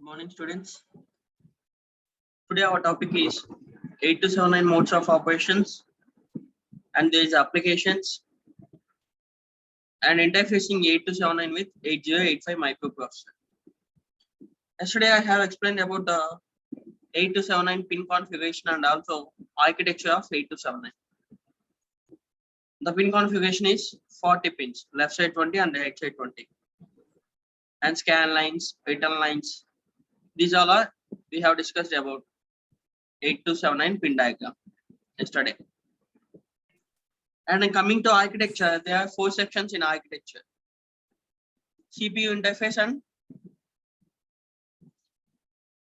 Morning, students. Today our topic is 8279 modes of operations and there is applications and interfacing 8279 with 8085 microprocessor. Yesterday I have explained about the 8279 pin configuration and also architecture of 8279. The pin configuration is 40 pins, left side 20 and right side 20. And scan lines, return lines. These all are we have discussed about 8279 pin diagram yesterday. And then coming to architecture, there are 4 sections in architecture: CPU interface and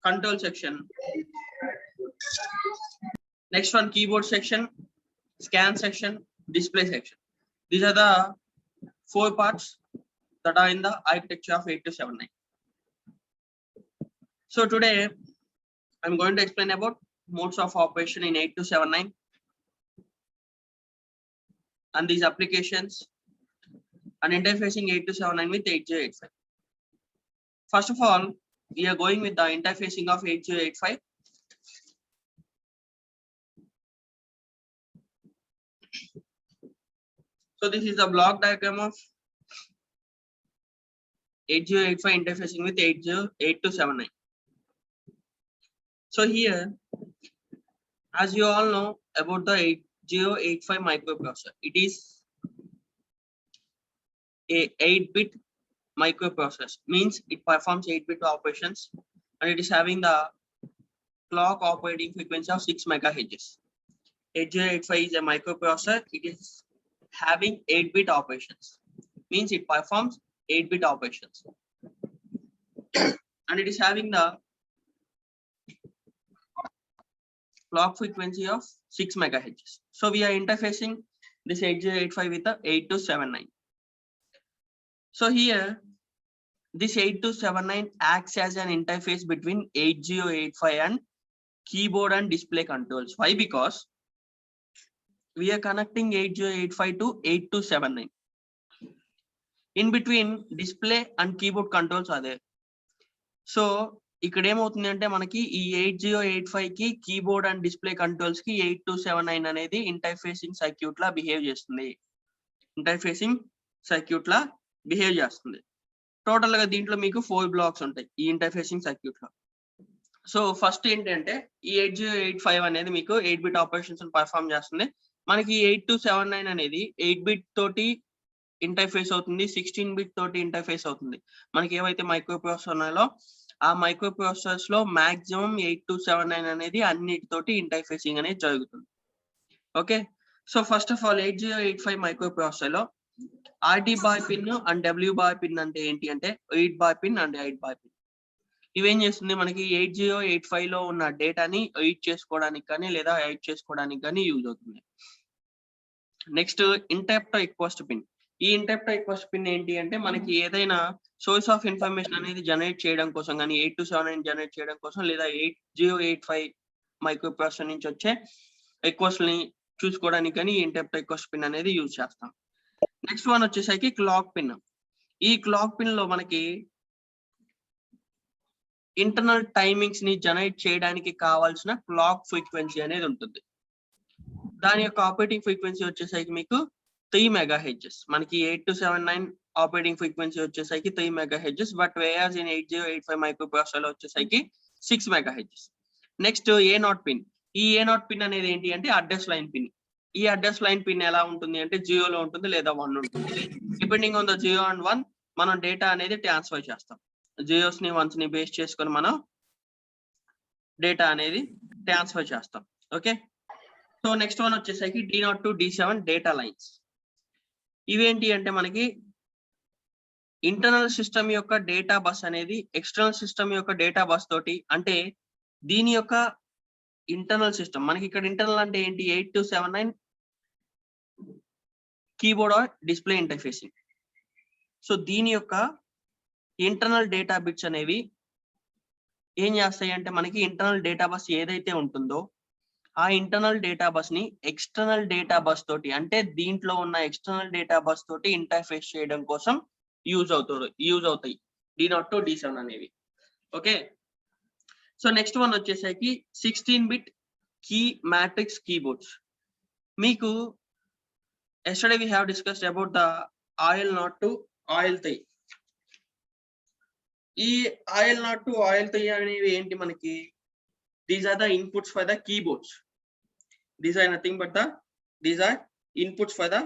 control section. Next one, keyboard section, scan section, display section. These are the 4 parts that are in the architecture of 8279. So today I'm going to explain about modes of operation in 8279 and these applications and interfacing 8279 with 8085. First of all, we are going with the interfacing of 8085. So this is the block diagram of 8085 interfacing with 8279. So here, as you all know about the 8085 microprocessor, it is a 8-bit microprocessor, means it performs 8-bit operations and it is having the clock operating frequency of 6 MHz. 8085 is a microprocessor, it is having 8-bit operations, means it performs 8-bit operations and it is having the clock frequency of 6 MHz. So we are interfacing this 8085 with the 8279. So here this 8279 acts as an interface between 8085 and keyboard and display controls. Why? Because we are connecting 8085 to 8279. In between, display and keyboard controls are there. So ఇక్కడ ఏమవుతుంది అంటే మనకి ఈ 8085 కి keyboard and display controls కి 8279 అనేది interfacing circuit లా behave చేస్తుంది. Total గా దీంట్లో మీకు 4 బ్లాక్స్ ఉంటాయి ఈ ఇంటర్ఫేసింగ్ సర్క్యూట్ లో. సో ఫస్ట్ ఏంటంటే ఈ 8085 అనేది మీకు 8-బిట్ ఆపరేషన్స్ పర్ఫామ్ చేస్తుంది. మనకి 8279 అనేది 8-బిట్ తోటి ఇంటర్ఫేస్ అవుతుంది, 16-బిట్ తోటి ఇంటర్ఫేస్ అవుతుంది. మనకి ఏవైతే మైక్రో ప్రాసెసర్ ఉన్నాయో ఆ మైక్రో ప్రాసెసర్స్ లో మాక్సిమం 8279 అనేది అన్నిటితోటి ఇంటర్ఫేసింగ్ అనేది జరుగుతుంది. Okay, so first of all 8085 microprocessor లో RD bar pin and W bar pin అంటే ఏంటి అంటే 8 bar pin and 8 bar pin. ఇవేం చేస్తుంది మనకి 8085 లో ఉన్న డేటాని రీడ్ చేసుకోవడానికి కానీ లేదా రైట్ చేసుకోవడానికి కానీ యూజ్ అవుతుంది. Next interrupt request pin. ఈ ఇంటరప్ట్ రిక్వెస్ట్ పిన్ ఏంటి అంటే మనకి ఏదైనా సోర్స్ ఆఫ్ ఇన్ఫర్మేషన్ అనేది జనరేట్ చేయడం కోసం కానీ 8279 జనరేట్ చేయడం కోసం లేదా 8085 మైక్రో ప్రాసెసర్ నుంచి వచ్చే రిక్వెస్ట్ ని చూసుకోవడానికి కానీ ఈ ఇంటరప్ట్ రిక్వెస్ట్ పిన్ అనేది యూజ్ చేస్తాం. నెక్స్ట్ వన్ వచ్చేసరికి క్లాక్ పిన్. ఈ క్లాక్ పిన్ లో మనకి ఇంటర్నల్ టైమింగ్స్ ని జనరేట్ చేయడానికి కావాల్సిన క్లాక్ ఫ్రీక్వెన్సీ అనేది ఉంటుంది. దాని యొక్క ఆపరేటింగ్ ఫ్రీక్వెన్సీ వచ్చేసరికి మీకు 3 MHz. మనకి 8279 ఆపరేటింగ్ ఫ్రీక్వెన్సీ వచ్చేసరికి 3 MHz, but whereas in 8085 microprocessor లో వచ్చేసరికి 6 MHz. Next A0 pin. ఈ A0 పిన్ అనేది ఏంటి అంటే అడ్రస్ లైన్ పిన్. ఈ అడ్రస్ లైన్ పిన్ ఎలా ఉంటుంది అంటే 0 లో ఉంటుంది లేదా 1 ఉంటుంది. డిపెండింగ్ ఆన్ ద 0 అండ్ 1 మనం డేటా అనేది ట్రాన్స్ఫర్ చేస్తాం. జీరోస్ ని వన్స్ ని బేస్ చేసుకొని మనం డేటా అనేది ట్రాన్స్ఫర్ చేస్తాం. ఓకే, సో నెక్స్ట్ వన్ వచ్చేసరికి D0 to D7 data lines. ఇవేంటి అంటే మనకి ఇంటర్నల్ సిస్టమ్ యొక్క డేటా బస్ అనేది ఎక్స్టర్నల్ సిస్టమ్ యొక్క డేటా బస్ తోటి, అంటే దీని యొక్క ఇంటర్నల్ సిస్టమ్ మనకి ఇక్కడ ఇంటర్నల్ అంటే ఏంటి 8279 keyboard or display interfacing. So దీని యొక్క ఇంటర్నల్ డేటా బిట్స్ అనేవి ఏం చేస్తాయి అంటే మనకి ఇంటర్నల్ డేటా బస్ ఏదైతే ఉంటుందో ఆ ఇంటర్నల్ డేటా బస్ ని ఎక్స్టర్నల్ డేటా బస్ తోటి, అంటే దీంట్లో ఉన్న ఎక్స్టర్నల్ డేటా బస్ తోటి ఇంటర్ఫేస్ చేయడం కోసం యూజ్ అవుతాయి D0 to D7 అనేవి. ఓకే, సో నెక్స్ట్ వన్ వచ్చేసరికి 16-bit key matrix keyboards. మీకు yesterday we have discussed about the oil knot to oil tie. ఈ oil knot to oil tie అనేవి ఏంటి మనకి? These are the inputs for the keyboards. These are nothing but these are inputs for the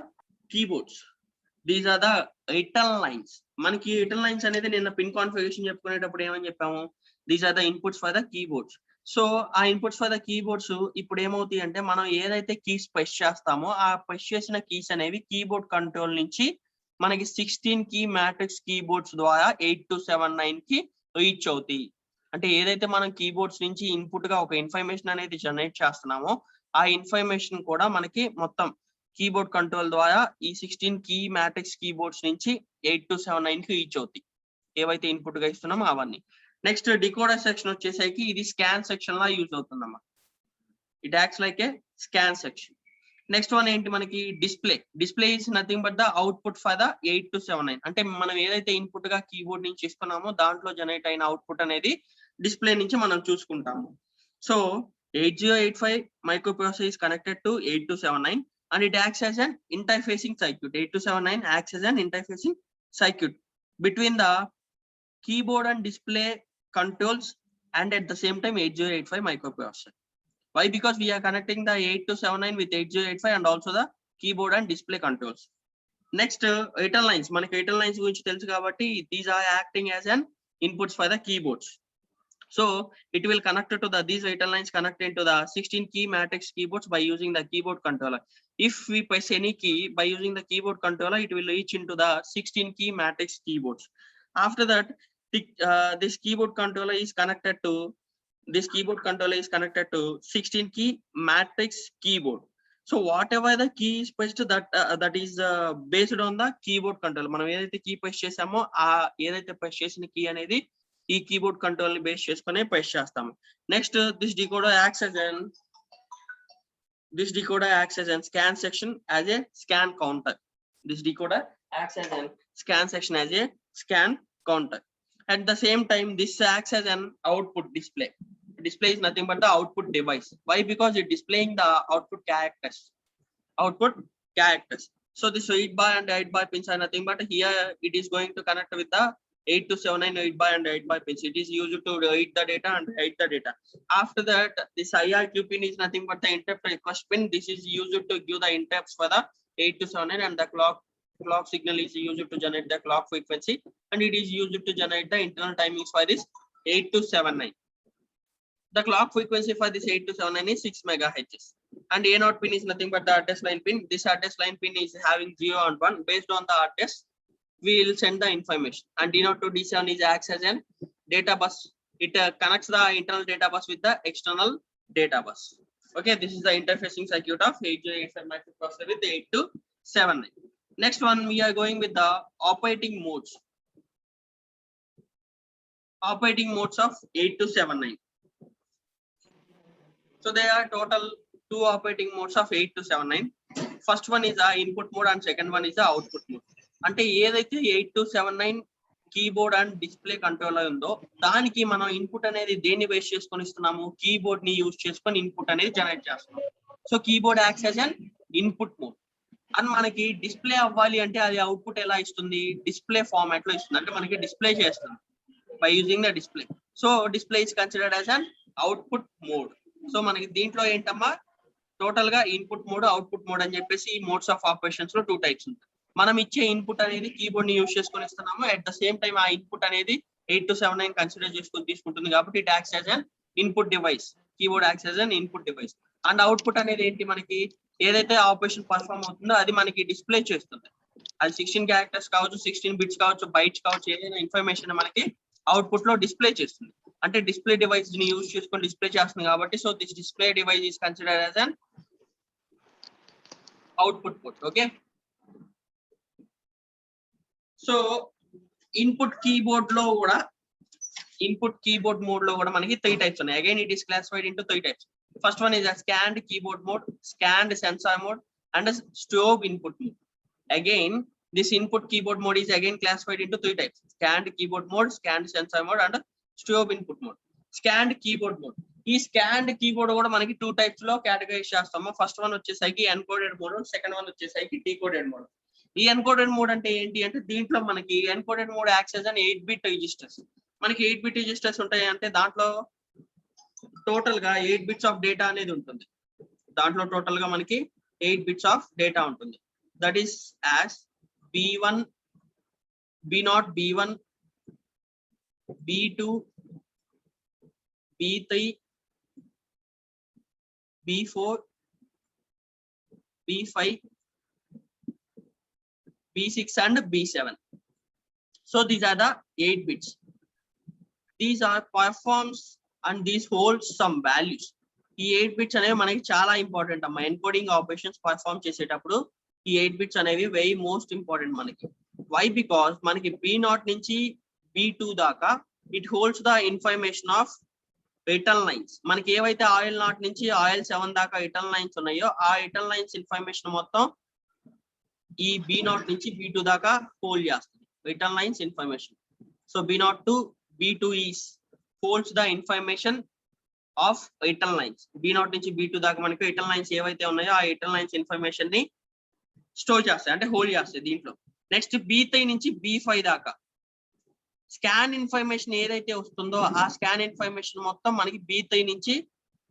keyboards. These are the eternal lines. మనకి eternal lines అనేది నిన్న pin configuration చెప్పుకునేటప్పుడు ఏమని చెప్పాము? These are the inputs for the keyboards. So ఆ inputs for the keyboards ఇప్పుడు ఏమవుతాయి అంటే మనం ఏదైతే కీస్ ప్రెస్ చేస్తామో ఆ ప్రెస్ చేసిన కీస్ అనేవి కీబోర్డ్ కంట్రోల్ నుంచి మనకి 16 కీ మ్యాట్రిక్స్ కీబోర్డ్స్ ద్వారా 8279 కి రీచ్ అవుతాయి. అంటే ఏదైతే మనం కీబోర్డ్స్ నుంచి ఇన్పుట్ గా ఒక ఇన్ఫర్మేషన్ అనేది జనరేట్ చేస్తున్నామో ఆ ఇన్ఫర్మేషన్ కూడా మనకి మొత్తం కీబోర్డ్ కంట్రోల్ ద్వారా ఈ 16 కీ మ్యాట్రిక్స్ కీబోర్డ్స్ నుంచి 8279 కి రీచ్ అవుతాయి. ఏవైతే ఇన్పుట్ గా ఇస్తున్నామో అవన్నీ. నెక్స్ట్ డికోడర్ సెక్షన్ వచ్చేసరికి ఇది స్కాన్ సెక్షన్ లా యూజ్ అవుతుందమ్మా. It acts like a scan section. Next one ఏంటి మనకి? Display. Display is nothing but the output for the 8279. అంటే మనం ఏదైతే ఇన్పుట్ గా కీబోర్డ్ నుంచి ఇస్తున్నామో దాంట్లో జనరేట్ అయిన అవుట్పుట్ అనేది డిస్ప్లే నుంచి మనం చూసుకుంటాము. So 8085 microprocessor is connected to 8279 and it acts as an interfacing circuit. 8279 acts as an interfacing circuit between the keyboard and display controls and at the same time 8085 microprocessor. Why? Because we are connecting the 8279 with 8085 and also the keyboard and display controls. Next, eternal lines. మనకి eternal lines గురించి తెలుసు కాబట్టి these are acting as an inputs for the keyboards. So it will connect to these eternal lines connect into the 16 key matrix keyboards by using the keyboard controller. If we press any key by using the keyboard controller, it will reach into the 16 key matrix keyboards. After that, this keyboard controller is connected to 16 key matrix keyboard. So whatever the key is pressed, that is based on the keyboard controller. మనం ఏదైతే key press చేసామో ఆ ఏదైతే press చేసిన key అనేది ఈ keyboard control ని base చేసుకుని ప్రెస్ చేస్తాము. Next this decoder acts as an scan section as a scan counter. This decoder acts as a scan section as a scan counter. At the same time, this acts as an output display. Display is nothing but the output device. Why? Because it displaying the output characters. So this read bar and write bar pins are nothing but here it is going to connect with the 8279 read bar and write bar pins. It is used to read the data and write the data. After that, this IRQ pin is nothing but the interrupt request pin. This is used to give the interrupts for the 8279 and the clock signal is used to generate the clock frequency and it is used to generate the internal timings for this 8279. The clock frequency for this 8279 is 6 megahertz and A0 pin is nothing but the address line pin. This address line pin is having 0 and 1. Based on the address, we will send the information. And D0 to D7 is acts as an data bus. It connects the internal data bus with the external data bus. Okay, this is the interfacing circuit of 8085 microprocessor with 8279. Next one, we are going with the operating modes. Operating modes of 8279. So there are total 2 operating modes of 8279. First one is the input mode and second one is the output mode. అంటే ఏదైతే 8279 keyboard and display controller ఉందో దానికి మనం input అనేది దేన్ని base చేసుకొని ఇస్తున్నాము? Keyboard ని యూజ్ చేసుకొని ఇన్పుట్ అనేది జనరేట్ చేస్తున్నాం. So keyboard acts as an input mode. And మనకి డిస్ప్లే అవ్వాలి అంటే అది అవుట్పుట్ ఎలా ఇస్తుంది? డిస్ప్లే ఫార్మాట్ లో ఇస్తుంది. అంటే మనకి డిస్ప్లే చేస్తుంది by using the display. So display is considered as an output mode. So మనకి దీంట్లో ఏంటమ్మా టోటల్ గా ఇన్పుట్ మోడ్, అవుట్పుట్ మోడ్ అని చెప్పేసి ఈ మోడ్స్ ఆఫ్ ఆపరేషన్స్ లో 2 టైప్స్ ఉంటాయి. మనం ఇచ్చే ఇన్పుట్ అనేది కీబోర్డ్ ని యూజ్ చేసుకొని ఇస్తున్నాము. అట్ ద సేమ్ టైం ఆ ఇన్పుట్ అనేది 8279 కన్సిడర్ చేసుకొని తీసుకుంటుంది కాబట్టి it acts as an input device. Keyboard acts as an input device. And output అనేది ఏంటి? మనకి ఏదైతే ఆపరేషన్ పర్ఫార్మ్ అవుతుందో అది మనకి డిస్ప్లే చేస్తుంది. అది 16 క్యారెక్టర్స్ కావచ్చు, 16 బిట్స్ కావచ్చు, బైట్స్ కావచ్చు, ఏదైనా ఇన్ఫర్మేషన్ మనకి అవుట్పుట్ లో డిస్ప్లే చేస్తుంది. అంటే డిస్ప్లే డివైస్ ని యూజ్ చేసుకొని డిస్ప్లే చేస్తుంది కాబట్టి so this display device is considered as an output port. Okay, so input keyboard mode లో కూడా మనకి 3 టైప్స్ ఉన్నాయి. Again it is classified into 3 types. First one is a scanned keyboard mode, scanned sensor mode and a strobe input mode. Again this input keyboard mode is again classified into 3 types: scanned keyboard mode, scanned sensor mode and a strobe input mode. Scanned keyboard mode. ఈ scanned keyboard కూడా మనకి 2 types లో categorise చేస్తాము. First one వచ్చేసరికి encoded mode, second one వచ్చేసరికి decoded mode. ఈ encoded mode అంటే ఏంటి అంటే దీంట్లో మనకి ఎన్కోడెడ్ మోడ్ యాక్సెస్ అని 8-bit రిజిస్టర్స్. మనకి 8-bit రిజిస్టర్స్ ఉంటాయి అంటే దాంట్లో టోటల్ గా 8 bits ఆఫ్ డేటా అనేది ఉంటుంది. దాంట్లో టోటల్ గా మనకి 8 bits ఆఫ్ డేటా ఉంటుంది. That is as B1, B0, B1, B2, B3, B4, B5, B6 and B7. So these are the 8 bits. These are performs and these hold some values. ఈ 8 bits అనేవి మనకి చాలా important అమ్మా. Encoding operations perform చేసేటప్పుడు ఈ 8 bits అనేవి very most important మనకి. Why? Because మనకి B0 నుంచి B2 దాకా it holds the information of eternal lines. మనకి ఏవైతే ఆయిల్ 0 నుంచి ఆయిల్ 7 దాకా ఎటర్నల్ లైన్స్ ఉన్నాయో ఆ ఎటర్నల్ లైన్స్ ఇన్ఫర్మేషన్ మొత్తం ఈ B0 నుంచి B2 దాకా హోల్డ్ చేస్తుంది eternal lines information. So B0 to B2 is holds the information of eternal lines. B0 నుంచి B2 దాకా మనకి ఎటర్నల్ లైన్స్ ఏవైతే ఉన్నాయో ఆ ఎటర్నల్ లైన్స్ ఇన్ఫర్మేషన్ ని స్టోర్ చేస్తాయి, అంటే హోల్డ్ చేస్తాయి దీంట్లో. నెక్స్ట్ B3 నుంచి B5 దాకా స్కాన్ ఇన్ఫర్మేషన్ ఏదైతే వస్తుందో ఆ స్కాన్ ఇన్ఫర్మేషన్ మొత్తం మనకి B3 నుంచి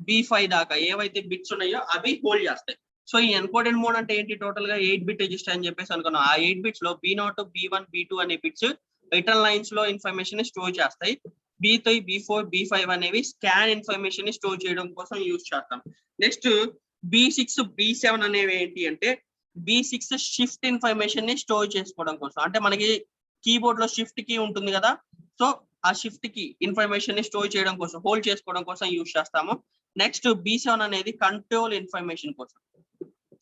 B5 దాకా ఏవైతే బిట్స్ ఉన్నాయో అవి హోల్డ్ చేస్తాయి. సో ఈ ఎన్కోడెడ్ మోడ్ అంటే ఏంటి? టోటల్ గా 8-bit రిజిస్టర్ అని చెప్పేసి అనుకున్నాం. ఆ 8 bits లో B0, B1, B2 అనే బిట్స్ ఎటర్నల్ లైన్స్ లో ఇన్ఫర్మేషన్ ని స్టోర్ చేస్తాయి. B3, B4, B5 అనేవి స్కాన్ ఇన్ఫర్మేషన్ ని స్టోర్ చేయడం కోసం యూజ్ చేస్తాం. నెక్స్ట్ B6, B7 అనేవి ఏంటి అంటే B6 షిఫ్ట్ ఇన్ఫర్మేషన్ ని స్టోర్ చేసుకోవడం కోసం. అంటే మనకి కీబోర్డ్ లో షిఫ్ట్ కీ ఉంటుంది కదా, సో ఆ షిఫ్ట్ కీ ఇన్ఫర్మేషన్ ని స్టోర్ చేయడం కోసం, హోల్డ్ చేసుకోవడం కోసం యూజ్ చేస్తాము. నెక్స్ట్ B7 అనేది కంట్రోల్ ఇన్ఫర్మేషన్ కోసం.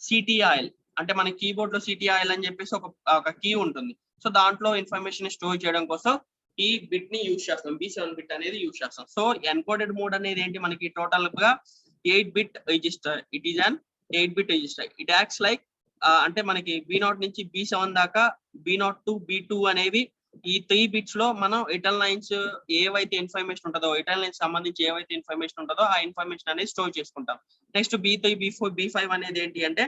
CTIL అంటే మన కీబోర్డ్ లో CTIL అని చెప్పేసి ఒక కీ ఉంటుంది. సో దాంట్లో ఇన్ఫర్మేషన్ స్టోర్ చేయడం కోసం ఈ బిట్ ని యూజ్ చేస్తాం. B7 బిట్ అనేది యూజ్ చేస్తాం. సో ఎన్కోడెడ్ మోడ్ అనేది ఏంటి? మనకి టోటల్ గా 8-bit register. It is an 8-bit register. It acts like అంటే మనకి B0 నుంచి B7 దాకా B0 to B2 అనేవి ఈ 3 bits లో మనం ఎటర్నల్ లైన్స్ ఏవైతే ఇన్ఫర్మేషన్ ఉంటుందో ఎటర్నల్ లైన్స్ సంబంధించి ఏవైతే ఇన్ఫర్మేషన్ ఉంటుందో ఆ ఇన్ఫర్మేషన్ అనేది స్టోర్ చేసుకుంటాం. నెక్స్ట్ B3, B4, B5 అనేది ఏంటి అంటే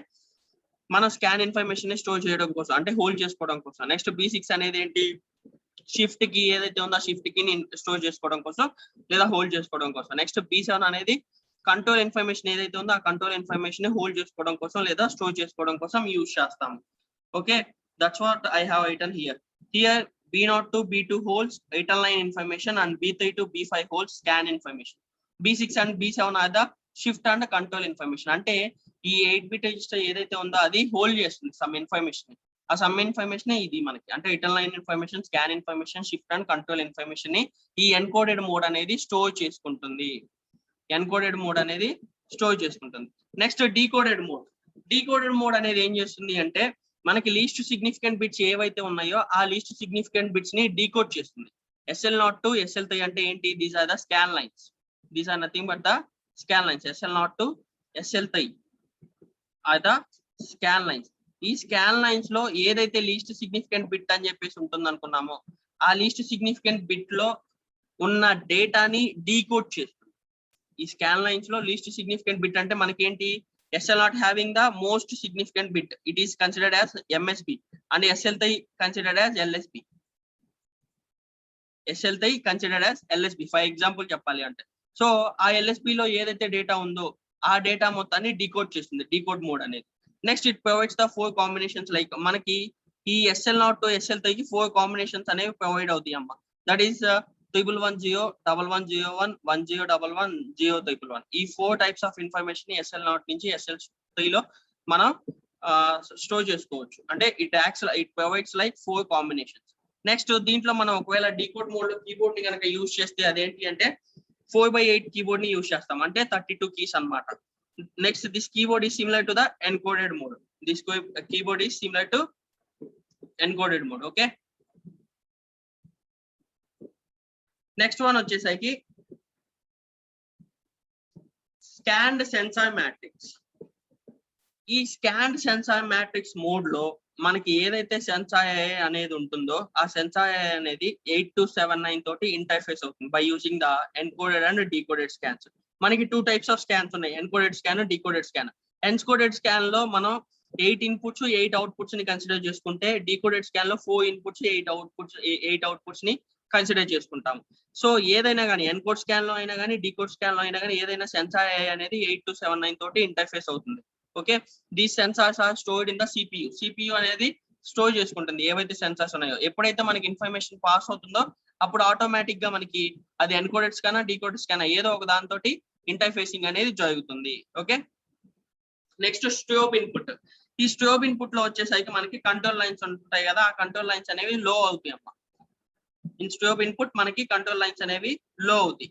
మనం స్కాన్ ఇన్ఫర్మేషన్ ని స్టోర్ చేయడం కోసం, అంటే హోల్డ్ చేసుకోవడం కోసం. నెక్స్ట్ B6 అనేది ఏంటి? షిఫ్ట్ కి ఏదైతే ఉందో ఆ షిఫ్ట్ కి స్టోర్ చేసుకోవడం కోసం లేదా హోల్డ్ చేసుకోవడం కోసం. నెక్స్ట్ B7 అనేది కంట్రోల్ ఇన్ఫర్మేషన్ ఏదైతే ఉందో ఆ కంట్రోల్ ఇన్ఫర్మేషన్ ని హోల్డ్ చేసుకోవడం కోసం లేదా స్టోర్ చేసుకోవడం కోసం యూజ్ చేస్తాము. Okay, that's what I have written here. Here B0 to B2 holds eternal line information and B3 to B5 holds scan information. B6 and B7 are the shift and control information. అంటే ఈ 8-bit register ఏదైతే ఉందో అది hold చేస్తుంది some information. ఆ some information ఇది మనకి, అంటే eternal line information, scan information, shift and control information ని ఈ ఎన్కోడెడ్ మోడ్ అనేది స్టోర్ చేసుకుంటుంది. ఎన్కోడెడ్ మోడ్ అనేది స్టోర్ చేసుకుంటుంది. Next decoded mode. Decoded mode అనేది ఏం చేస్తుంది అంటే మనకి లీస్ట్ సిగ్నిఫికెంట్ బిట్స్ ఏవైతే ఉన్నాయో ఆ లీస్ట్ సిగ్నిఫికెంట్ బిట్స్ ని డీకోడ్ చేస్తుంది. SL0 to SL3 అంటే ఏంటి? These are the scan lines. These are nothing but the scan lines. SL0 to SL3 are the scan lines. ఈ స్కాన్ లైన్స్ లో ఏదైతే లీస్ట్ సిగ్నిఫికెంట్ బిట్ అని చెప్పేసి ఉంటుంది అనుకున్నామో ఆ లీస్ట్ సిగ్నిఫికెంట్ బిట్ లో ఉన్న డేటాని డీకోడ్ చేస్తుంది. ఈ స్కాన్ లైన్స్ లో లీస్ట్ సిగ్నిఫికెంట్ బిట్ అంటే మనకి ఏంటి? SL0 having the most significant bit, it is considered as MSB and SL3 considered as LSB. SL3 considered as LSB. For example చెప్పాలి అంటే సో ఆ LSB లో ఏదైతే డేటా ఉందో ఆ డేటా మొత్తాన్ని డీకోడ్ చేస్తుంది డీకోడ్ మోడ్ అనేది. Next it provides the 4 combinations. Like మనకి ఈ SL0 to SL3 కి 4 కాంబినేషన్స్ అనేవి ప్రొవైడ్ అవుతాయి అమ్మా. That is 1110, 1101, 1011, 011. ఈ 4 టైప్స్ ఆఫ్ ఇన్ఫర్మేషన్ SL0 నుంచి SL3 లో మనం స్టోర్ చేసుకోవచ్చు. అంటే it provides like 4 combinations. Next దీంట్లో మనం ఒకవేళ డీకోడ్ మోడ్ లో కీబోర్డ్ ని కనుక యూజ్ చేస్తే అదేంటి అంటే 4/8 కీబోర్డ్ ని యూజ్ చేస్తాం, అంటే 32 keys అన్నమాట. Next this keyboard is similar to the encoded mode. This keyboard is similar to encoded mode. Okay, next one వచ్చేసరికి స్కాన్డ్ సెన్సార్ మ్యాట్రిక్స్. ఈ స్కాన్డ్ సెన్సార్ మ్యాట్రిక్స్ మోడ్ లో మనకి ఏదైతే సెన్సార్ అనేది ఉంటుందో ఆ సెన్సార్ అనేది 8279 తోటి ఇంటర్ఫేస్ అవుతుంది by using the encoded and decoded scans. మనకి 2 టైప్స్ ఆఫ్ స్కాన్స్ ఉన్నాయి, encoded scan, decoded scan. Encoded scan లో మనం 8 ఇన్పుట్స్ 8 అవుట్పుట్స్ ని కన్సిడర్ చేసుకుంటే డీకోడెడ్ స్కాన్ లో 4 ఇన్పుట్స్ 8 అవుట్పుట్స్ ని కన్సిడర్ చేసుకుంటాము. సో ఏదైనా కానీ ఎన్కోడ్ స్కాన్ లో అయినా కానీ డీకోడ్ స్కాన్ లో అయినా కానీ ఏదైనా సెన్సార్ అనేది 8279 తోటి ఇంటర్ఫేస్ అవుతుంది. Okay, these sensors are stored in the CPU. CPU అనేది స్టోర్ చేసుకుంటుంది ఏవైతే సెన్సార్స్ ఉన్నాయో. ఎప్పుడైతే మనకి ఇన్ఫర్మేషన్ పాస్ అవుతుందో అప్పుడు ఆటోమేటిక్ గా మనకి అది ఎన్కోడెడ్ స్కాన్ డీకోడెడ్ స్కాన్ ఏదో ఒక దాంతో ఇంటర్ఫేసింగ్ అనేది జరుగుతుంది. Okay, next strobe input. ఈ స్టోబ్ ఇన్పుట్ లో వచ్చేసరికి మనకి కంట్రోల్ లైన్స్ ఉంటాయి కదా, ఆ కంట్రోల్ లైన్స్ అనేవి లో అవుతాయి అమ్మా. ఇన్ స్టోబ్ ఇన్పుట్ మనకి కంట్రోల్ లైన్స్ అనేవి లో అవుతాయి.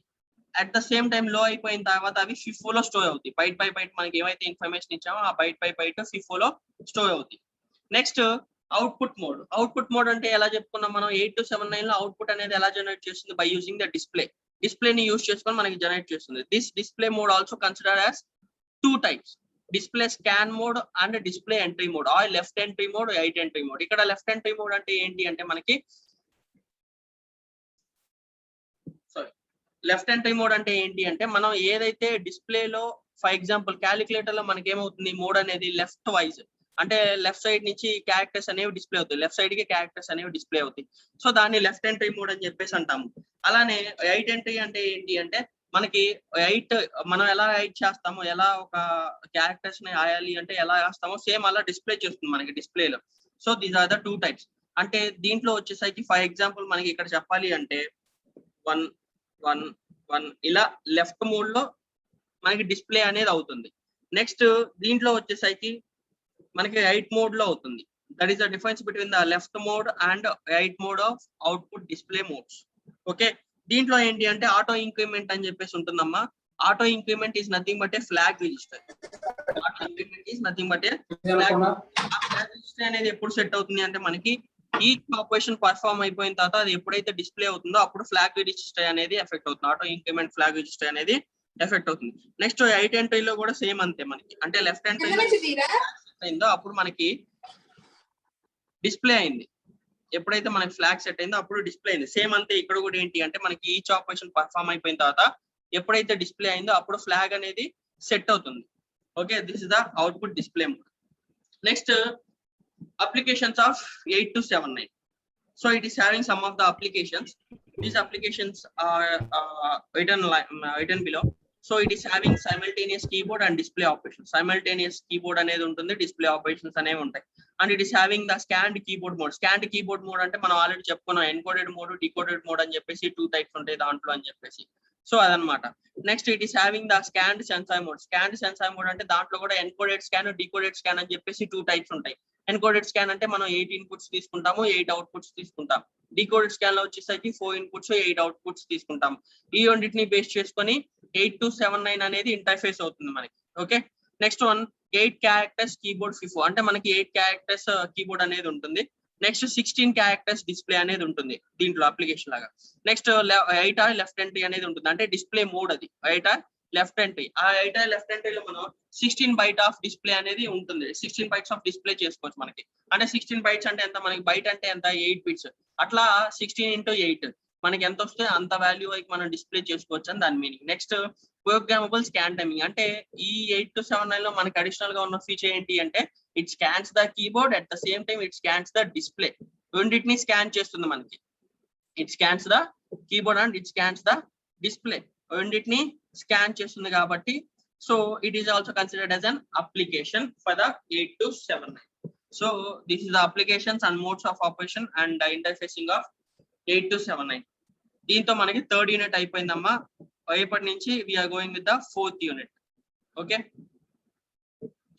అట్ ద సేమ్ టైం లో అయిపోయిన తర్వాత అవి FIFO లో స్టోర్ అవుతాయి. బైట్ బై బైట్ మనకి ఏమైతే ఇన్ఫర్మేషన్ ఇచ్చామో ఆ బైట్ బై బైట్ FIFO లో స్టోర్ అవుతాయి. Next output mode. Output mode అంటే ఎలా చెప్పుకున్నాం మనం, 8279 లో అవుట్పుట్ అనేది ఎలా జనరేట్ చేస్తుంది, by using the display. Display ని యూజ్ చేసుకొని మనకి జనరేట్ చేస్తుంది. This display mode also considered as 2 types, display scan mode and display entry mode or left entry mode, right entry mode. ఇక్కడ లెఫ్ట్ ఎంట్రీ మోడ్ అంటే ఏంటి అంటే మనకి left entry mode అంటే ఏంటి అంటే మనం ఏదైతే డిస్ప్లేలో ఫర్ ఎగ్జాంపుల్ క్యాలిక్యులేటర్ లో మనకి ఏమవుతుంది, మోడ్ అనేది లెఫ్ట్ వైజ్ అంటే లెఫ్ట్ సైడ్ నుంచి క్యారెక్టర్స్ అనేవి డిస్ప్లే అవుతాయి, లెఫ్ట్ సైడ్ కి క్యారెక్టర్స్ అనేవి డిస్ప్లే అవుతాయి. సో దాన్ని లెఫ్ట్ ఎంట్రీ మోడ్ అని చెప్పేసి అంటాము. అలానే రైట్ ఎంట్రీ అంటే ఏంటి అంటే మనకి రైట్ మనం ఎలా రైట్ చేస్తామో, ఎలా ఒక క్యారెక్టర్స్ ని రాయాలి అంటే ఎలా రాస్తామో సేమ్ అలా డిస్ప్లే చేస్తుంది మనకి డిస్ప్లేలో. So these are the 2 types. అంటే దీంట్లో వచ్చేసరికి ఫర్ ఎగ్జాంపుల్ మనకి ఇక్కడ చెప్పాలి అంటే 1 1 1 ఇలా లెఫ్ట్ మోడ్ లో మనకి డిస్ప్లే అనేది అవుతుంది. నెక్స్ట్ దీంట్లో వచ్చేసరికి మనకి రైట్ మోడ్ లో అవుతుంది. That is the difference between the left mode and right mode of output display modes. Okay, దీంట్లో ఏంటి అంటే ఆటో ఇంక్రిమెంట్ అని చెప్పేసి ఉంటుందమ్మా. Auto increment is nothing but A flag register. Auto increment is nothing but A flag. ఆ flag register అనేది ఎప్పుడు set అవుతుంది అంటే మనకి ఈ ఆపరేషన్ పర్ఫార్మ్ అయిపోయిన తర్వాత అది ఎప్పుడైతే డిస్ప్లే అవుతుందో అప్పుడు ఫ్లాగ్ రిజిస్టర్ అనేది ఎఫెక్ట్ అవుతుంది. ఆటో ఇంక్రిమెంట్ ఫ్లాగ్ రిజిస్టర్ అనేది ఎఫెక్ట్ అవుతుంది. నెక్స్ట్ రైట్ ఎంట్రీలో కూడా సేమ్ అంతే మనకి, అంటే లెఫ్ట్ ఎంట్రీలో అయిందో అప్పుడు మనకి డిస్ప్లే అయింది, ఎప్పుడైతే మనకి ఫ్లాగ్ సెట్ అయిందో అప్పుడు డిస్ప్లే అయింది. సేమ్ అంతే ఇక్కడ కూడా ఏంటి అంటే మనకి ఈచ్ ఆపరేషన్ పర్ఫార్మ్ అయిపోయిన తర్వాత ఎప్పుడైతే డిస్ప్లే అయిందో అప్పుడు ఫ్లాగ్ అనేది సెట్ అవుతుంది. Okay, this is the output display mode. Next applications of 8279. So it is having some of the applications. These applications are written below. So it is having simultaneous keyboard and display operations. Simultaneous keyboard అనేది ఉంటుంది, display operations అనేవి ఉంటాయి. And it is having the scanned keyboard mode. Scanned keyboard mode అంటే మనం already చెప్పుకున్నాం, encoded mode, decoded mode అని చెప్పేసి 2 types ఉంటాయి దాంట్లో అని చెప్పేసి. సో అదనమాట. Next it is having the scanned sensor mode. Scanned sensor mode అంటే దాంట్లో కూడా ఎన్కోడెడ్ స్కాన్, డికోడెడ్ స్కాన్ అని చెప్పేసి 2 టైప్స్ ఉంటాయి. ఎన్కోడెడ్ స్కాన్ అంటే మనం 8 ఇన్పుట్స్ తీసుకుంటాము, 8 అవుట్పుట్స్ తీసుకుంటాం. డికోడెడ్ స్కాన్ లో వచ్చేసరికి 4 ఇన్పుట్స్ 8 అవుట్పుట్స్ తీసుకుంటాం. ఈ రెండింటిని బేస్ చేసుకొని 8279 అనేది ఇంటర్ఫేస్ అవుతుంది మనకి. Okay, next 8 characters keyboard FIFO అంటే మనకి 8 క్యారెక్టర్స్ కీబోర్డ్ అనేది ఉంటుంది. నెక్స్ట్ 16 క్యారెక్టర్స్ డిస్ప్లే అనేది ఉంటుంది దీంట్లో అప్లికేషన్ లాగా. Next right are left entry అనేది ఉంటుంది, అంటే డిస్ప్లే మోడ్ అది రైట్ ఆర్ లెఫ్ట్ ఎంట్రీ. ఆ రైట్ ఆర్ లెఫ్ట్ ఎంట్రీలో మనం 16 బైట్ ఆఫ్ డిస్ప్లే అనేది ఉంటుంది. 16 బైట్స్ ఆఫ్ డిస్ప్లే చేసుకోవచ్చు మనకి. అంటే 16 బైట్స్ అంటే ఎంత, మనకి బైట్ అంటే ఎంత 8 బిట్స్, అట్లా 16 into 8 మనకి ఎంత వస్తే అంత వాల్యూ అయితే మనం డిస్ప్లే చేసుకోవచ్చు అని దాని meaning. Next programmable scan timing. అంటే ఈ 8279 లో మనకి అడిషనల్ గా ఉన్న ఫీచర్ ఏంటి అంటే it scans the keyboard at the same time it scans the display. రెండింటిని స్కాన్ చేస్తుంది మనకి. It scans the keyboard and it scans the display, రెండింటిని స్కాన్ చేస్తుంది కాబట్టి so it is also considered as an application for the 8279. So this is the applications and modes of operation and interfacing of 8279. దీంతో మనకి 3rd unit అయిపోయిందమ్మా. రేపటి నుంచి we are going with the 4th unit. Okay,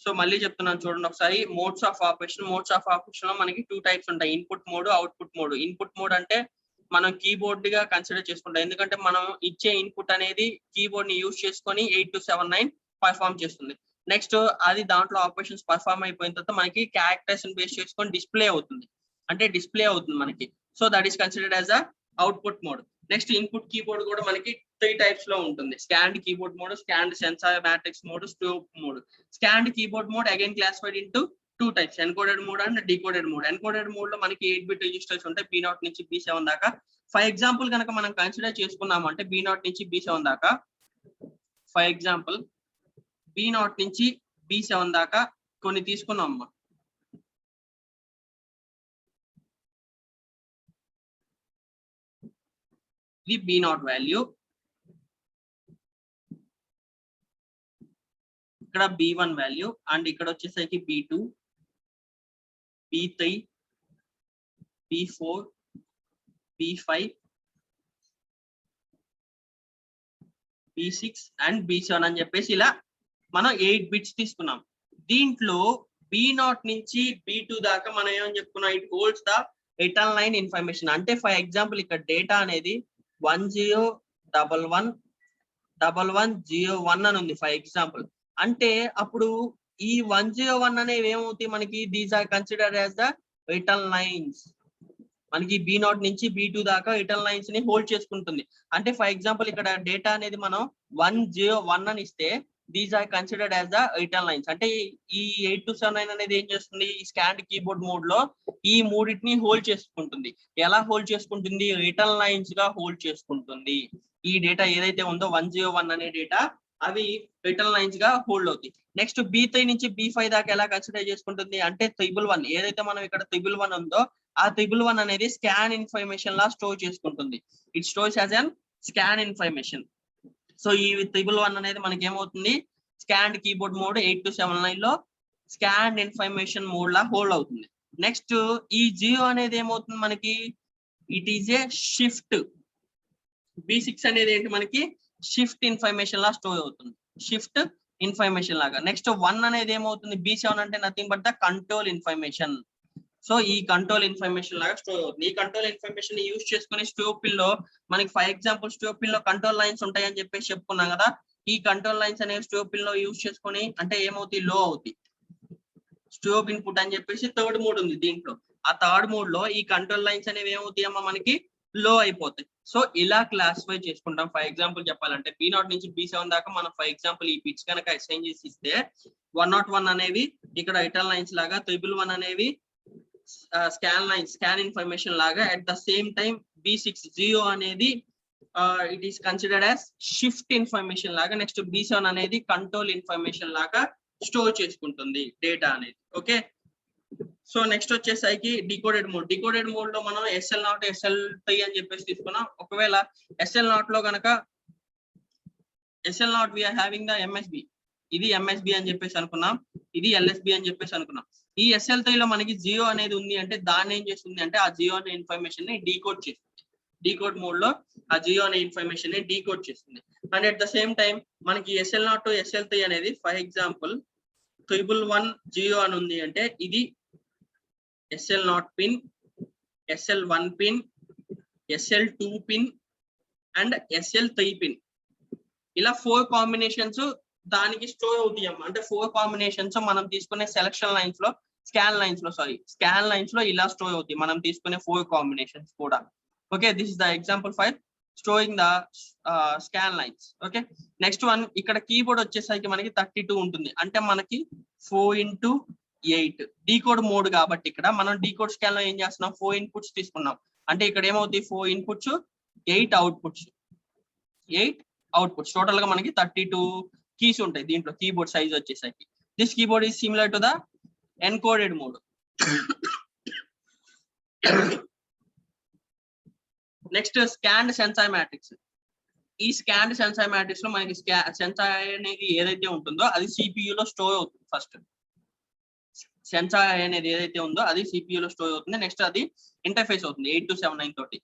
so మళ్ళీ చెప్తున్నాను చూడండి ఒకసారి. Modes of operation. Modes of operation లో మనకి 2 టైప్స్ ఉంటాయి, input mode, output mode. Input mode అంటే మనం కీబోర్డ్ గా కన్సిడర్ చేసుకుంటాం, ఎందుకంటే మనం ఇచ్చే ఇన్పుట్ అనేది కీబోర్డ్ ని యూజ్ చేసుకొని 8279 పర్ఫార్మ్ చేస్తుంది. నెక్స్ట్ అది దాంట్లో ఆపరేషన్స్ పర్ఫార్మ్ అయిపోయిన తర్వాత మనకి క్యారెక్టర్స్ బేస్ చేసుకొని డిస్ప్లే అవుతుంది, అంటే డిస్ప్లే అవుతుంది మనకి. So that is considered as a output mode. Next input keyboard కూడా మనకి 3 టైప్స్ లో ఉంటుంది. Scanned keyboard mode, scanned sensor matrix mode, strobe mode. Scanned keyboard mode again classified into two types, encoded mode and decoded mode. Encoded mode లో మనకి 8 bit registers ఉంటాయి B0 నుంచి B7 దాకా. For example కనుక మనం consider చేసుకున్నాము అంటే B0 నుంచి B7 దాకా, ఫర్ ఎగ్జాంపుల్ B0 నుంచి B7 దాకా కొన్ని తీసుకున్నాం అమ్మా. ఇది B0 వాల్యూ, ఇక్కడ B1 వాల్యూ, అండ్ ఇక్కడ వచ్చేసరికి B2, B3, B4, B5, B6 and B7 అని చెప్పేసి ఇలా మనం 8 బిట్స్ తీసుకున్నాం. దీంట్లో B0 నుంచి B2 దాకా మనం ఏమని చెప్పుకున్నాం, it holds the eternal line information. అంటే ఫర్ ఎగ్జాంపుల్ ఇక్కడ డేటా అనేది 10111101 అని ఉంది ఫర్ ఎగ్జాంపుల్. అంటే అప్పుడు ఈ 101 అనేవి ఏమవుతాయి మనకి, these are considered as the eternal lines. మనకి B0 నుంచి B2 దాకా ఎటర్నల్ లైన్స్ ని హోల్డ్ చేసుకుంటుంది. అంటే ఫర్ ఎగ్జాంపుల్ ఇక్కడ డేటా అనేది మనం 101 అని ఇస్తే these are considered as the eternal lines. అంటే ఈ 8279 అనేది ఏం చేస్తుంది, ఈ స్కాన్ కీబోర్డ్ మోడ్ లో ఈ మూడింటిని హోల్డ్ చేసుకుంటుంది. ఎలా హోల్డ్ చేసుకుంటుంది, ఎటర్నల్ లైన్స్ గా హోల్డ్ చేసుకుంటుంది. ఈ డేటా ఏదైతే ఉందో 101 అనే డేటా అవి ఎటర్నల్ లైన్స్ గా హోల్డ్ అవుతాయి. నెక్స్ట్ B3 నుంచి B5 దాకా ఎలా కన్సిడర్ చేసుకుంటుంది అంటే త్రిబుల్1, ఏదైతే మనం ఇక్కడ త్రిబుల్1 ఉందో ఆ త్రిబుల్1 అనేది స్కాన్ ఇన్ఫర్మేషన్ లా స్టోర్ చేసుకుంటుంది. It stores as an scan information. So ఈ త్రిబుల్1 అనేది మనకి ఏమవుతుంది, స్కాన్ కీబోర్డ్ మోడ్ 8279 లో స్కాన్ ఇన్ఫర్మేషన్ మోడ్ లా హోల్డ్ అవుతుంది. నెక్స్ట్ ఈ 0 అనేది ఏమవుతుంది మనకి, it is a shift. B6 అనేది ఏంటి మనకి, షిఫ్ట్ ఇన్ఫర్మేషన్ లా స్టోర్ అవుతుంది, షిఫ్ట్ ఇన్ఫర్మేషన్ లాగా. నెక్స్ట్ 1 అనేది ఏమవుతుంది, B7 అంటే nothing but the control information. So ఈ కంట్రోల్ ఇన్ఫర్మేషన్ లాగా స్టోర్ అవుతుంది. ఈ కంట్రోల్ ఇన్ఫర్మేషన్ యూజ్ చేసుకుని స్టోవ్ పిన్ లో మనకి ఫర్ ఎగ్జాంపుల్ స్టోవ్ పిన్ లో కంట్రోల్ లైన్స్ ఉంటాయని చెప్పేసి చెప్పుకున్నాం కదా. ఈ కంట్రోల్ లైన్స్ అనేవి స్టోవ్ పిన్ లో యూజ్ చేసుకుని అంటే ఏమవుతాయి, లో అవుతాయి. స్టోవ్ ఇన్పుట్ అని చెప్పేసి థర్డ్ మోడ్ ఉంది దీంట్లో. ఆ థర్డ్ మోడ్ లో ఈ కంట్రోల్ లైన్స్ అనేవి ఏమవుతాయి అమ్మా మనకి, లో అయిపోతాయి. సో ఇలా క్లాసిఫై చేసుకుంటాం. ఫర్ ఎగ్జాంపుల్ చెప్పాలంటే B0 నుంచి B7 దాకా మనం ఫర్ ఎగ్జాంపుల్ ఈ బిట్స్ కనుక అసైన్ చేసి ఇస్తే 101 అనేవి ఇక్కడ ఎటర్నల్ లైన్స్ లాగా, 111 అనేవి స్కాన్ ఇన్ఫర్మేషన్ లాగా, at the same time B6 0 అనేది it is considered as shift information లాగా. నెక్స్ట్ B7 అనేది కంట్రోల్ ఇన్ఫర్మేషన్ లాగా స్టోర్ చేసుకుంటుంది డేటా అనేది. ఓకే, సో నెక్స్ట్ వచ్చేసరికి డికోడెడ్ మోడ్. డికోడెడ్ మోడ్ లో మనం SL0, SL3 అని చెప్పేసి తీసుకున్నాం. ఒకవేళ SL0 లో కనుక SL0 we are having the MSB, ఇది MSB అని చెప్పేసి అనుకున్నాం, ఇది LSB అని చెప్పేసి అనుకున్నాం. ఈ SL3 లో మనకి 0 అనేది ఉంది అంటే దాన్ని ఏం చేస్తుంది అంటే ఆ 0 అనే ఇన్ఫర్మేషన్ ని డీకోడ్ చేస్తుంది. డీకోడ్ మోడ్ లో ఆ 0 అనే ఇన్ఫర్మేషన్ ని డీకోడ్ చేస్తుంది. And at the same time మనకి SL0 టు SL3 అనేది ఫర్ ఎగ్జాంపుల్ 111 అని ఉంది అంటే ఇది SL0 pin, SL1 pin, SL2 pin and SL3 pin. ఇలా 4 కాంబినేషన్స్ దానికి స్టోర్ అవుతాయి అమ్మా. అంటే 4 కాంబినేషన్స్ మనం తీసుకునే సెలక్షన్ లైన్స్ లో, స్కాన్ లైన్స్ లో ఇలా స్టోర్ అవుతాయి మనం తీసుకునే 4 కాంబినేషన్స్ కూడా. Okay, this is the example for storing the scan lines. Okay, next one ఇక్కడ కీబోర్డ్ వచ్చేసరికి మనకి 32 ఉంటుంది. అంటే మనకి 4x8 డీకోడ్ మోడ్ కాబట్టి ఇక్కడ మనం డీకోడ్ స్కాన్ లో ఏం చేస్తున్నాం, 4 ఇన్పుట్స్ తీసుకున్నాం. అంటే ఇక్కడ ఏమవుతాయి, 4 ఇన్పుట్స్ 8 అవుట్పుట్స్, 8 అవుట్పుట్స్. టోటల్ గా మనకి 32 కీస్ ఉంటాయి దీంట్లో. కీబోర్డ్ సైజ్ వచ్చేసరికి this keyboard is similar to the encoded mode. Next scanned sensor matrix. ఈ స్కాన్డ్ సెన్సార్ మ్యాట్రిక్స్ లో మనకి సెన్సార్ అనేది ఏదైతే ఉంటుందో అది CPU లో స్టోర్ అవుతుంది. ఫస్ట్ సెన్సార్ అనేది ఏదైతే ఉందో అది CPU లో స్టోర్ అవుతుంది. నెక్స్ట్ అది ఇంటర్ఫేస్ అవుతుంది 8279 తోటి.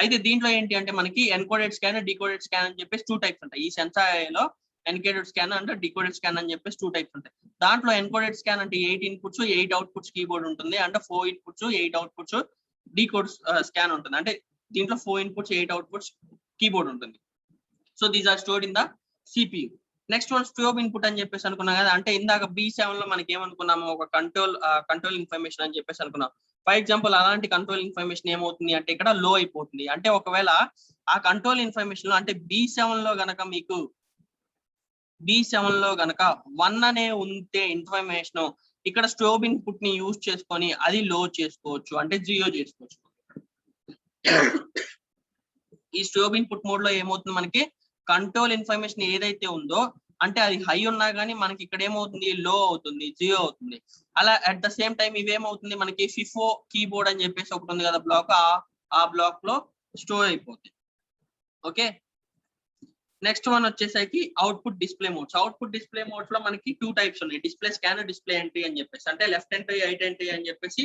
అయితే దీంట్లో ఏంటి అంటే మనకి ఎన్కోడెడ్ స్కాన్, డీకోడెడ్ స్కాన్ అని చెప్పేసి 2 టైప్స్ ఉంటాయి. ఈ సెన్సార్ లో ఎన్కోడెడ్ స్కాన్ అంటే డీకోడెడ్ స్కాన్ అని చెప్పేసి 2 టైప్స్ ఉంటాయి. దాంట్లో ఎన్కోడెడ్ స్కాన్ అంటే 8 ఇన్పుట్స్ 8 అవుట్పుట్స్ కీబోర్డ్ ఉంటుంది. అంటే 4 ఇన్పుట్స్ 8 అవుట్పుట్స్ డీకోడ్ స్కాన్ ఉంటుంది. అంటే దీంట్లో 4 ఇన్పుట్స్ 8 అవుట్పుట్స్ కీబోర్డ్ ఉంటుంది. So these are stored in the CPU. Next one strobe input అని చెప్పేసి అనుకున్నాం కదా. అంటే ఇందాక B7 లో మనకి ఏమనుకున్నాము, ఒక కంట్రోల్ ఇన్ఫర్మేషన్ అని చెప్పేసి అనుకున్నాం. ఫర్ ఎగ్జాంపుల్ అలాంటి కంట్రోల్ ఇన్ఫర్మేషన్ ఏమవుతుంది అంటే ఇక్కడ లో అయిపోతుంది. అంటే ఒకవేళ ఆ కంట్రోల్ ఇన్ఫర్మేషన్ లో అంటే B7 లో గనక మీకు B7 లో గనక 1 అనే ఉంటే ఇన్ఫర్మేషన్ ఇక్కడ స్ట్రోబ్ ఇన్పుట్ ని యూజ్ చేసుకొని అది లో చేసుకోవచ్చు, అంటే 0 చేసుకోవచ్చు. ఈ స్ట్రోబ్ ఇన్పుట్ మోడ్ లో ఏమవుతుంది, మనకి కంట్రోల్ ఇన్ఫర్మేషన్ ఏదైతే ఉందో అంటే అది హై ఉన్నా కానీ మనకి ఇక్కడ ఏమవుతుంది, లో అవుతుంది, 0 అవుతుంది. అలా అట్ ద సేమ్ టైం ఇవేమవుతుంది, మనకి ఫిఫో కీబోర్డ్ అని చెప్పేసి ఒకటి ఉంది కదా బ్లాక్, ఆ బ్లాక్ లో స్టోర్ అయిపోతుంది. ఓకే, నెక్స్ట్ వన్ వచ్చేసరికి output display modes. Output display modes లో మనకి 2 టైప్స్ ఉన్నాయి, డిస్ప్లే స్కాన్, డిస్ప్లే ఎంట్రీ అని చెప్పేసి. అంటే లెఫ్ట్ ఎంట్రీ, రైట్ ఎంట్రీ అని చెప్పేసి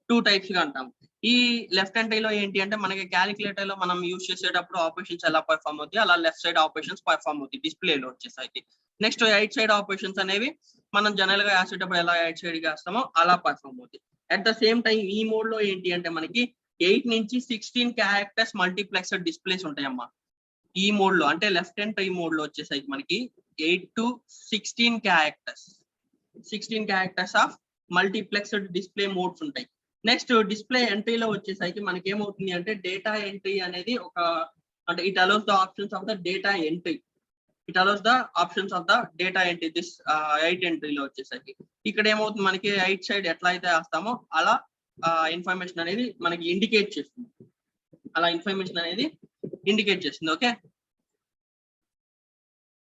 2 టైప్స్ గా అంటాం. ఈ లెఫ్ట్ ఎంట్రీలో ఏంటి అంటే మనకి క్యాలిక్యులేటర్ లో మనం యూజ్ చేసేటప్పుడు ఆపరేషన్స్ ఎలా పర్ఫామ్ అవుతాయి, అలా లెఫ్ట్ సైడ్ ఆపరేషన్స్ పర్ఫామ్ అవుతాయి డిస్ప్లేలో వచ్చేసరికి. నెక్స్ట్ రైట్ సైడ్ ఆపరేషన్స్ అనేవి మనం జనరల్ గా రాసేటప్పుడు ఎలా రైట్ సైడ్ గా వేస్తామో అలా పర్ఫామ్ అవుతాయి. అట్ ద సేమ్ టైం ఈ మోడ్ లో ఏంటి అంటే మనకి 8 నుంచి 16 క్యారెక్టర్స్ మల్టీప్లెక్సర్ డిస్ప్లేస్ ఉంటాయమ్మా ఈ మోడ్ లో. అంటే లెఫ్ట్ ఎంట్రీ మోడ్ లో వచ్చేసరికి మనకి 8 to 16 characters of multiplexed display modes ఉంటాయి. నెక్స్ట్ డిస్ప్లే ఎంట్రీలో వచ్చేసరికి మనకి ఏమవుతుంది అంటే డేటా ఎంట్రీ అనేది ఒక, అంటే it allows the options of the data entry, this right ఎంట్రీలో వచ్చేసరికి ఇక్కడ ఏమవుతుంది, మనకి రైట్ సైడ్ ఎట్లా అయితే వేస్తామో అలా ఇన్ఫర్మేషన్ అనేది మనకి ఇండికేట్ చేస్తుంది, okay.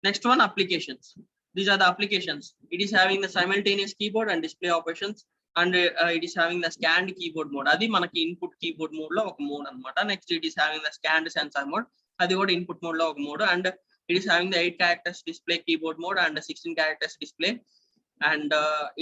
Next one applications. These are the applications. It is having the simultaneous keyboard and display operations, and it is having the scanned keyboard mode. అది మనకి ఇన్పుట్ కీబోర్డ్ మోడ్ లో ఒక మోడ్ అన్నమాట. Next it is having the scanned sensor mode, అది కూడా input mode లో ఒక mode. And it is having the 8 characters display keyboard mode and 16 characters display, and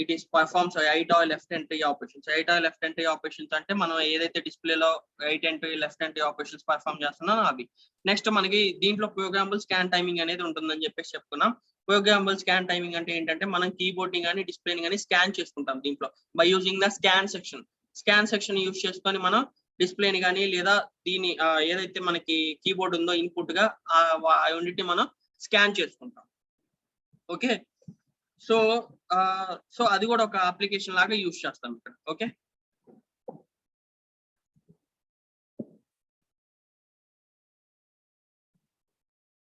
it is performs right or left entry operations. Right or left entry operations అంటే మనం ఏదైతే display లో right entry, left entry operations perform చేస్తున్నామో అవి. Next మనకి దీంట్లో programmable scan timing అనేది ఉంటుందని చెప్పేసి చెప్పుకున్నాం. ప్రోగ్రామబుల్ స్కాన్ టైమింగ్ అంటే ఏంటంటే మనం కీబోర్డ్ ని కానీ డిస్ప్లేని కానీ స్కాన్ చేసుకుంటాం దీంట్లో by using the scan section use చేసుకొని మనం డిస్ప్లేని కానీ లేదా దీని ఏదైతే మనకి కీబోర్డ్ ఉందో ఇన్పుట్ గా ఆ యూనిట్ ని మనం స్కాన్ చేసుకుంటాం. ఓకే, సో అది కూడా ఒక అప్లికేషన్ లాగా యూజ్ చేస్తాం ఇక్కడ. ఓకే.